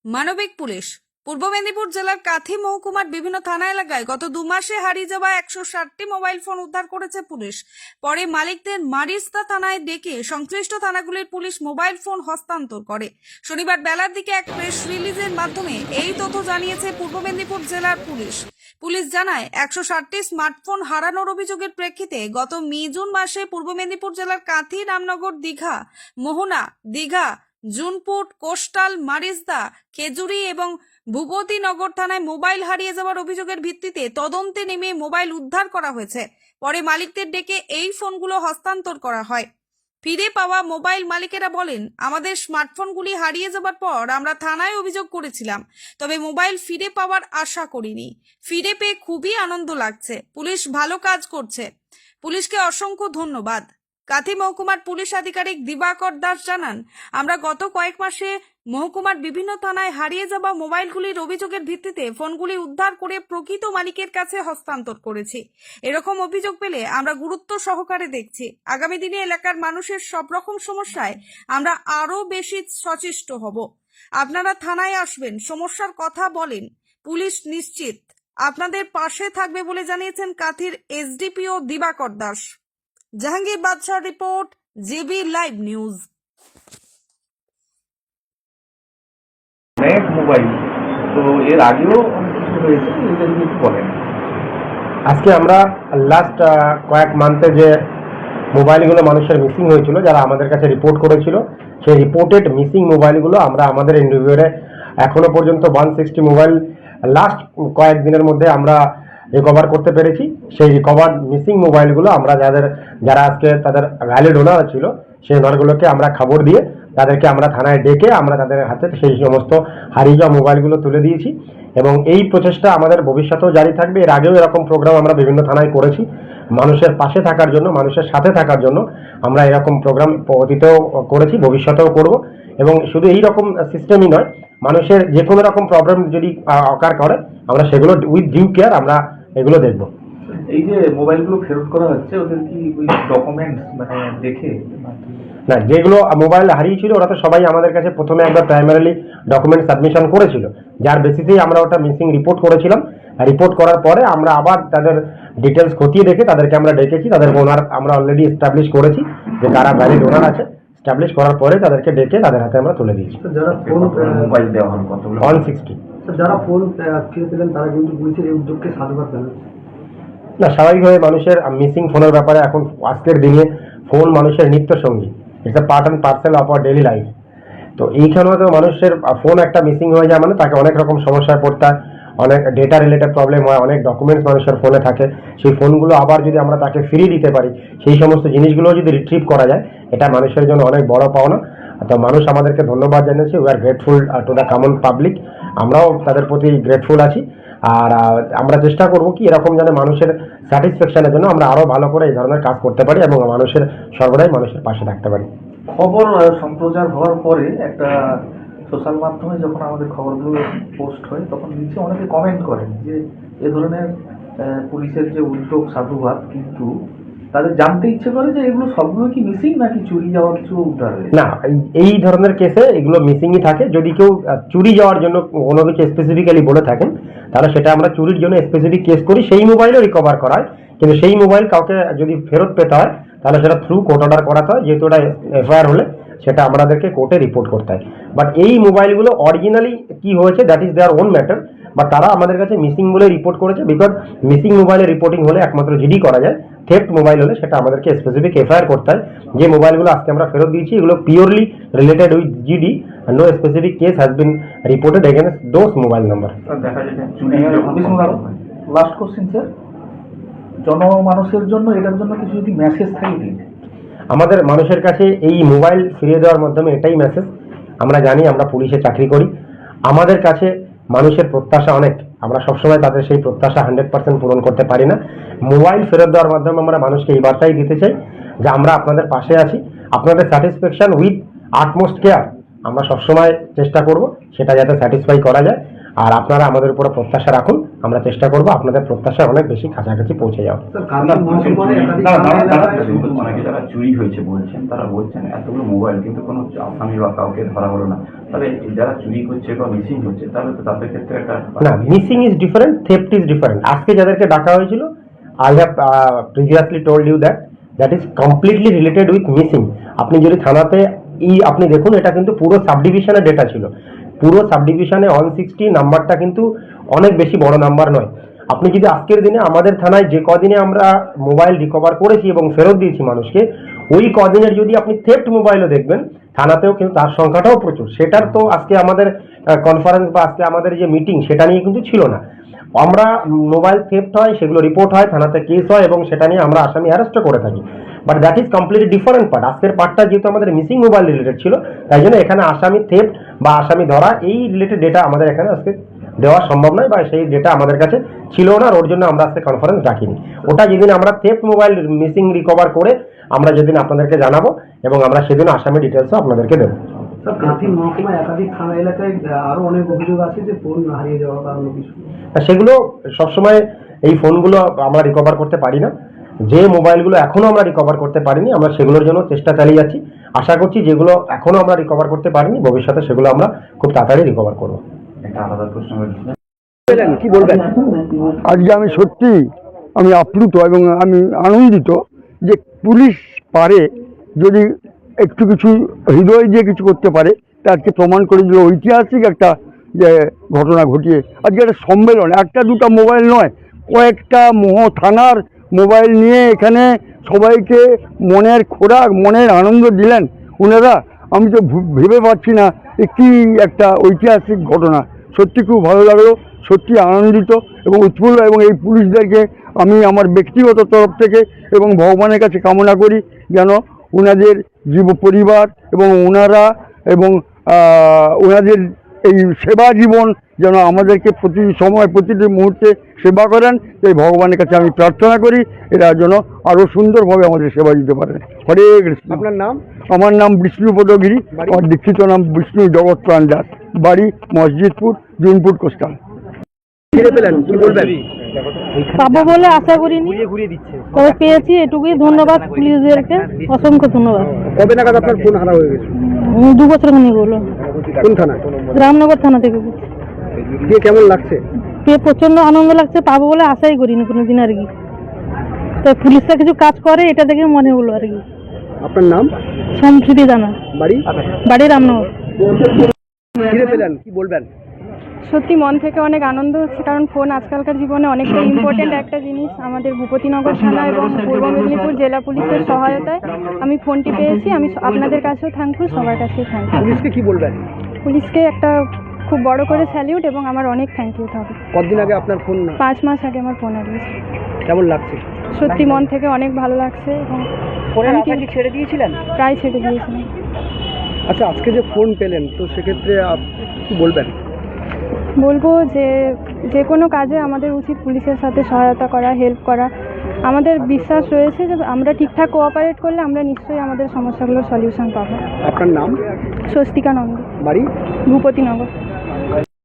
মানবিক পুলিশ পূর্ব মেদিনীপুর জেলার কাথি মহকুমার বিভিন্ন থানা এলাকায় গত 2 মাসে হারিয়ে যাওয়া 160টি মোবাইল ফোন উদ্ধার করেছে পুলিশ। পরে মালিকদের মারিস্তা থানায় ডেকে সংশ্লিষ্ট থানাগুলির পুলিশ মোবাইল ফোন হস্তান্তর করে। শনিবার বেলার দিকে এক প্রেস রিলিজের মাধ্যমে এই তথ্য জানিয়েছে পূর্ব মেদিনীপুর জেলার পুলিশ। পুলিশ জানায় 160টি স্মার্টফোন হারানোর অভিযোগের প্রেক্ষিতে গত মে-জুন মাসে পূর্ব মেদিনীপুর জেলার কাথি, রামনগর, দীঘা, মোহনা, দীঘা, জুনপুট, কোস্টাল, মারিস্তা, খেজুরি এবং ভূপতিনগর থানায় মোবাইল হারিয়ে যাওয়ার অভিযোগের ভিত্তিতে তদন্তে নেমে মোবাইল উদ্ধার করা হয়েছে। পরে মালিকদের ডেকে এই ফোনগুলো হস্তান্তর করা হয়। ফিরে পাওয়া মোবাইল মালিকেরা বলেন, আমাদের স্মার্টফোনগুলি হারিয়ে যাবার পর আমরা থানায় অভিযোগ করেছিলাম, তবে মোবাইল ফিরে পাওয়ার আশা করিনি। ফিরে পেয়ে খুবই আনন্দ লাগছে। পুলিশ ভালো কাজ করছে। পুলিশকে অসংখ্য ধন্যবাদ। কাথি মহকুমার পুলিশ আধিকারিক দিবাকর দাস জানান, আমরা গত কয়েক মাসে মহকুমার বিভিন্ন থানায় হারিয়ে যাওয়া মোবাইলগুলির অভিযোগের ভিত্তিতে ফোনগুলি উদ্ধার করে প্রকৃত মালিকের কাছে হস্তান্তর করেছি। এরকম অভিযোগ পেলে আমরা গুরুত্ব সহকারে দেখছি। আগামী দিনে এলাকার মানুষের সব রকম সমস্যায় আমরা আরো বেশি সচেষ্ট হব। আপনারা থানায় আসবেন, সমস্যার কথা বলেন, পুলিশ নিশ্চিত আপনাদের পাশে থাকবে বলে জানিয়েছেন কাথির এসডিপিও দিবাকর দাস। জাহাঙ্গীর বাদশাহ report, GB live news. Mobile তো এর আগেও কিছু হয়েছে, এটা যদি বলেন। আজকে আমরা লাস্ট কয়েক মান্থে যে মোবাইলগুলো মানুষের মিসিং হয়েছিল, যারা আমাদের কাছে রিপোর্ট করেছিল, সেই রিপোর্টেড মিসিং মোবাইলগুলো আমরা আমাদের ইন্টারভিউরে এখনো পর্যন্ত 160 মোবাইল লাস্ট কয়েকদিনের মধ্যে আমরা রিকভার করতে পেরেছি। সেই রিকভার্ড মিসিং মোবাইলগুলো আমরা যারা আজকে তাদের ভ্যালিড ওনার ছিল, সেই ওনারগুলোকে আমরা খবর দিয়ে তাদেরকে আমরা থানায় ডেকে আমরা তাদের হাতে সেই সমস্ত হারিয়ে যাওয়া মোবাইলগুলো তুলে দিয়েছি। এবং এই প্রচেষ্টা আমাদের ভবিষ্যতেও জারি থাকবে। এর আগেও এরকম প্রোগ্রাম আমরা বিভিন্ন থানায় করেছি, মানুষের পাশে থাকার জন্য, মানুষের সাথে থাকার জন্য আমরা এরকম প্রোগ্রাম অতীতেও করেছি, ভবিষ্যতেও করব। এবং শুধু এই রকম সিস্টেমই নয়, মানুষের যে কোনো রকম প্রবলেম যদি অকার করে, আমরা সেগুলো উইথ ডিউ কেয়ার আমরা এগুলো দেখব। এই যে মোবাইলগুলো ফেরত করা হচ্ছে, ওদের কি ওই ডকুমেন্টস মানে দেখে না, যেগুলো মোবাইল হারিয়েছিল ওরা তো সবাই আমাদের কাছে প্রথমে একবার প্রাইমারিলি ডকুমেন্ট সাবমিশন করেছিল, যার বেসিসেই আমরা ওটা মিসিং রিপোর্ট করেছিলাম। রিপোর্ট করার পরে আমরা আবার তাদের ডিটেলস খতিয়ে দেখে তাদেরকে আমরা ডেকেছি। তাদের ওনার আমরা অলরেডি এস্টাবলিশ করেছি যে কারা ভ্যালিড ওনার আছে। এস্টাবলিশ করার পরে তাদেরকে ডেকে তাদের হাতে আমরা তুলে দিয়েছি। যারা ফোন মোবাইল দেওয়া হল কতগুলো 160। যারা ফোন ফিরে পেলেন তারা কিন্তু পুলিশের এই উদ্যোগকে সাধুবাদ জানান। না, স্বাভাবিকভাবে মানুষের মিসিং ফোনের ব্যাপারে এখন আজকের দিনে ফোন মানুষের নিত্য সঙ্গী, it's a part and parcel of our daily life. তো এইখানেও তো মানুষের ফোন একটা মিসিং হয়ে যায় মানে তাকে অনেক রকম সমস্যায় পড়তে হয়, অনেক ডেটা রিলেটেড প্রবলেম হয়, অনেক ডকুমেন্টস মানুষের ফোনে থাকে। সেই ফোনগুলো আবার যদি আমরা তাকে ফিরিয়ে দিতে পারি, সেই সমস্ত জিনিসগুলো যদি রিট্রিভ করা যায়, এটা মানুষের জন্য অনেক বড় পাওনা। তো মানুষ আমাদেরকে ধন্যবাদ জানিয়েছে। We are grateful to the common public. আমরাও তাদের প্রতি গ্রেটফুল আছি। আর আমরা চেষ্টা করব কি এরকম যেন মানুষের স্যাটিসফ্যাকশনের জন্য আমরা আরও ভালো করে এই ধরনের কাজ করতে পারি এবং মানুষের সর্বদাই মানুষের পাশে থাকতে পারি। খবর সম্প্রচার হওয়ার পরে একটা সোশ্যাল মাধ্যমে যখন আমাদের খবরগুলো পোস্ট হয়, তখন নিচে অনেকে কমেন্ট করেন যে এ ধরনের পুলিশের যে উদ্যোগ সাধুবাদ, কিন্তু তাদের জানতে ইচ্ছে করে যে এগুলো সবগুলো কি মিসিং নাকি চুরি যাওয়া কিছু উদ্ধার হয়েছে। না, এই ধরনের কেসে এগুলো মিসিংই থাকে। যদি কেউ চুরি যাওয়ার জন্য কোনো কিছু স্পেসিফিক্যালি বলে থাকেন, তাহলে সেটা আমরা চুরির জন্য স্পেসিফিক কেস করি, সেই মোবাইলও রিকভার করা হয়। কিন্তু সেই মোবাইল কাউকে যদি ফেরত পেতে হয়, তাহলে সেটা থ্রু কোর্ট অর্ডার করাতে হয়। যেহেতু ওটা এফআইআর হলে সেটা আমাদেরকে কোর্টে রিপোর্ট করতে হয়। বাট এই মোবাইলগুলো অরিজিনালি কি হয়েছে, that is their own matter. বা তারা আমাদের কাছে মিসিং বলে রিপোর্ট করেছে, বিকজ মিসিং মোবাইলের রিপোর্টিং হলে একমাত্র জিডি করা যায়। থেফট মোবাইল হলে সেটা আমাদেরকে স্পেসিফিক এফআইআর করতে হয়। যে মোবাইলগুলো আজকে আমরা ফেরত দিয়েছি, এগুলো purely related with GD, no specific case has been reported against those mobile number. Last question sir, জনমানুষের জন্য এটার জন্য কিছু যদি মেসেজ থাকে দিন। আমাদের মানুষের কাছে এই মোবাইল ফিরিয়ে দেওয়ার মাধ্যমে এটাই মেসেজ। আমরা জানি আমরা পুলিশে চাকরি করি, আমাদের কাছে মানুষের প্রত্যাশা অনেক। আমরা সবসময় তাদের সেই প্রত্যাশা 100% পূরণ করতে পারি না। মোবাইল ফেরত দেওয়ার মাধ্যমে আমরা মানুষকে এই বার্তাই দিতে চাই যে আমরা আপনাদের পাশে আছি, আপনাদের স্যাটিসফ্যাকশন উইথ আটমোস্ট কেয়ার আমরা সবসময় চেষ্টা করব সেটা যাতে স্যাটিসফাই করা যায়। আর আপনারা আমাদের উপরে প্রত্যাশা রাখুন, আমরা চেষ্টা করব আপনাদের প্রত্যাশা অনেক বেশি কাছাকাছি পৌঁছে যাওয়া। স্যার কালকে মহকুমায় একাধিক থানা এলাকায় অনেকে যারা চুরি হয়েছে বলছেন, তারা বলছেন এতগুলো মোবাইল কিন্তু কোনো আসামি বা কাউকে ধরা হলো না, তাহলে যারা চুরি করছে বা মিসিং হচ্ছে তাহলে তো তাদের ক্ষেত্রে একটা না, missing is different, theft is different. আজকে যাদেরকে ডাকা হয়েছিল, I have previously told you that is completely related with missing. আপনি যদি থানাতে আপনি দেখুন, এটা কিন্তু পুরো সাবডিভিশনের ডেটা ছিল। পুরো সাবডিভিশনে 160 নাম্বারটা কিন্তু অনেক বেশি বড় নাম্বার নয়। আপনি যদি আজকের দিনে আমাদের থানায় যে কদিনে আমরা মোবাইল রিকভার করেছি এবং ফেরত দিয়েছি মানুষকে, ওই কদিনের যদি আপনি থেফট মোবাইলও দেখবেন থানাতেও কিন্তু তার সংখ্যাটাও প্রচুর। সেটার তো আজকে আমাদের কনফারেন্স বা আজকে আমাদের যে মিটিং সেটা নিয়ে কিন্তু ছিল না। আমরা মোবাইল থেফট হয়, সেগুলো রিপোর্ট হয়, থানাতে কেস হয় এবং সেটা নিয়ে আমরা আসামি অ্যারেস্টও করে থাকি। But that is completely different part. আজকের পার্টটা যেহেতু আমাদের মিসিং মোবাইল রিলেটেড ছিল, তাই জন্য এখানে আসামি থেফট বা আসামি ধরা এই রিলেটেড ডেটা আমাদের এখানে আজকে দেওয়া সম্ভব নয়, বা সেই ডেটা আমাদের কাছে ছিল না, ওর জন্য আমরা আজকে কনফারেন্স ডাকিনি। ওটা যেদিন আমরা থেফট মোবাইল মিসিং রিকভার করে আমরা যেদিন আপনাদেরকে জানাবো এবং আমরা সেদিন আসামি ডিটেলসও আপনাদেরকে দেবো। স্যার কাঁথি মহকুমায় একাধিক থানা এলাকায় আরো অনেক অভিযোগ আছে যে ফোন হারিয়ে যাওয়ার কারণে কিছু। সেগুলো সবসময় এই ফোনগুলো আমরা রিকভার করতে পারি না। যে মোবাইলগুলো এখনো আমরা রিকভার করতে পারিনি, আমরা সেগুলোর জন্য চেষ্টা চালিয়ে যাচ্ছি। আশা করছি যেগুলো এখনো আমরা রিকভার করতে পারিনি, ভবিষ্যতে সেগুলো আমরা খুব তাড়াতাড়ি রিকভার করবো। একটা আলাদা প্রশ্ন হয়েছিল, কি বলবেন? আজকে আমি আপ্লুত এবং আমি আনন্দিত যে পুলিশ পারে, যদি একটু কিছু হৃদয় দিয়ে কিছু করতে পারে, তা আজকে প্রমাণ করে দিল। ঐতিহাসিক একটা যে ঘটনা ঘটিয়ে আজকে একটা সম্মেলন, একটা দুটো মোবাইল নয়, কয়েকটা থানার মোবাইল নিয়ে এখানে সবাইকে মনের খোরাক, মনের আনন্দ দিলেন ওনারা। আমি তো ভেবে পাচ্ছি না কি একটা ঐতিহাসিক ঘটনা। সত্যি খুব ভালো লাগলো, সত্যি আনন্দিত এবং উৎফুল্ল। এবং এই পুলিশদেরকে আমি আমার ব্যক্তিগত তরফ থেকে এবং ভগবানের কাছে কামনা করি যেন ওনাদের পরিবার এবং ওনারা এবং ওনাদের এই সেবা জীবন যেন আমাদেরকে প্রতি সময় প্রতিটি মুহূর্তে সেবা করেন। এই ভগবানের কাছে আমি প্রার্থনা করি এরা যেন আরও সুন্দরভাবে আমাদের সেবা দিতে পারেন। হরে কৃষ্ণ। আপনার নাম? আমার নাম বিষ্ণুপদ গিরি, আমার দীক্ষিত নাম বিষ্ণু জগৎ প্রাণ দাস, বাড়ি মসজিদপুর, জুনপুর কোস্টাল। ফিরে পেলেন, কি বলবেন? পাবো বলে আশা করিনি, তবে পেয়েছি, এটুকুই। ধন্যবাদ পুলিশদেরকে, অসংখ্য ধন্যবাদ। কবে নাগাদ আপনার ফোন হারা হয়ে গেছে? 2 বছর খানিক হলো। কোন থানা? রামনগর থানা থেকে পেয়েছি। দিয়ে কেমন লাগছে? পেয়ে প্রচন্ড আনন্দ লাগছে, পাবো বলে আশাই করিনি কোনোদিন আর কি। তো পুলিশরা কিছু কাজ করে, এটা দেখে মনে হলো আর কি। আপনার নাম? সম্প্রীতি জানা, বাড়ি রামনগর। ফিরে পেলেন, কি বলবেন? সত্যি মন থেকে অনেক আনন্দ হচ্ছে, কারণ ফোন আজকালকার জীবনে অনেকটা ইম্পর্টেন্ট একটা জিনিস। আমাদের ভূপতিনগর থানা এবং পূর্ব মেদিনীপুর জেলা পুলিশের সহায়তায় আমি ফোনটি পেয়েছি। আমি আপনাদের কাছেও থ্যাঙ্কফুল, সবার কাছেও থ্যাঙ্কফুল। পুলিশকে কি বলবেন? পুলিশকে একটা খুব বড় করে স্যালিউট এবং আমার অনেক থ্যাংক ইউ থাকবে। কতদিন আগে আপনার ফোন? 5 মাস আগে আমার ফোন হারিয়েছে। কেমন লাগছে? সত্যি মন থেকে অনেক ভালো লাগছে এবং ফোনের আশা কি ছেড়ে দিয়েছিলেন? প্রায় ছেড়ে দিয়েছিলাম। আচ্ছা, আজকে যে ফোন পেলেন, তো সেক্ষেত্রে কি বলবেন? বলবো যে কোনো কাজে আমাদের উচিত পুলিশের সাথে সহায়তা করা, হেল্প করা। আমাদের বিশ্বাস রয়েছে যে আমরা ঠিকঠাক কোঅপারেট করলে আমরা নিশ্চয়ই আমাদের সমস্যাগুলোর সলিউশন পাবো। আপনার নাম? স্বস্তিকা নন্দ, বাড়ি? ভূপতিনগর।